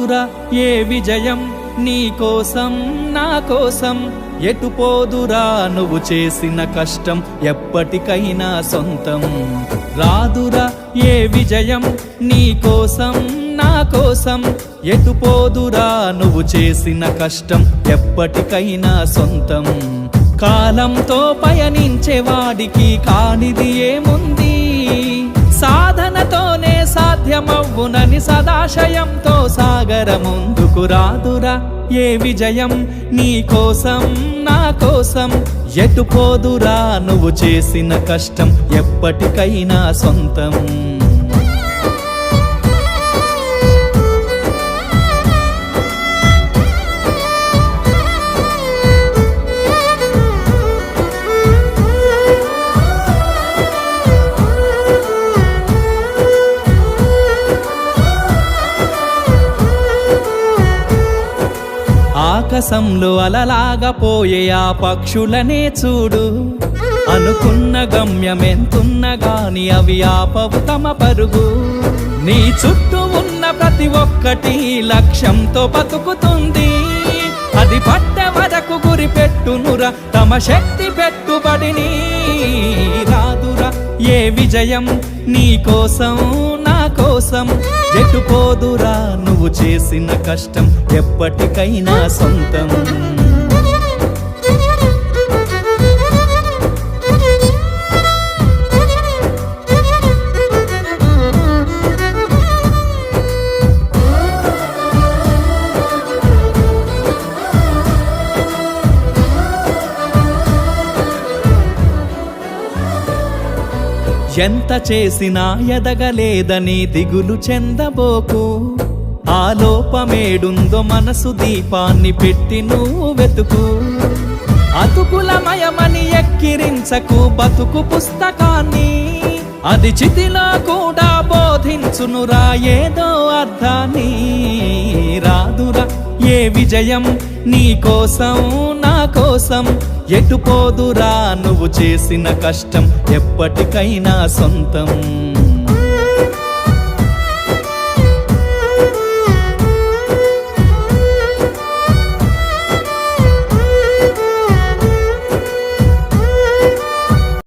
రాదురా ఏ విజయం నీ కోసం నా కోసం, ఎటు పోదురా నువ్వు చేసిన కష్టం ఎప్పటికైనా సొంతం. రాదురా ఏ విజయం నీ కోసం నా కోసం, ఎటు పోదురా నువ్వు చేసిన కష్టం ఎప్పటికైనా సొంతం. కాలంతో పయనించే వాడికి కానిది ఏముంది, సాధనతోనే సాధ్యమవ్వునని సదాశయంతో సాగర ముందుకు. రాదురా ఏ విజయం నీ కోసం నా కోసం, ఎటు పోదురా నువ్వు చేసిన కష్టం ఎప్పటికైనా సొంతం. ఆకాశంలో అలలాగా పోయే ఆ పక్షులనే చూడు, అనుకున్న గమ్యమెంతున్న గాని అవి ఆపవు తమ పరుగు. నీ చుట్టూ ఉన్న ప్రతి ఒక్కటి లక్ష్యంతో బతుకుతుంది, అది పట్టే వరకు గురి పెట్టునురా తమ శక్తి పెట్టుబడిని. రాదురా ఏ విజయం నీ కోసం నా కోసం, ఎటు పోదురా నువ్వు చేసిన కష్టం ఎప్పటికైనా సొంతం. ఎంత చేసినా ఎదగలేదని దిగులు చెందబోకు, ఆ లోపమేడుందో మనసు దీపాన్ని పెట్టి నువ్వు వెతుకు. అతుకులమయమని ఎక్కిరించకు బతుకు పుస్తకాన్ని, అది చితిలో కూడా బోధించునురా ఏదో అర్థాన్ని. రాదురా ఏ విజయం నీ కోసం నా కోసం, ఎటు పోదురా నువ్వు చేసిన కష్టం ఎప్పటికైనా సొంతం.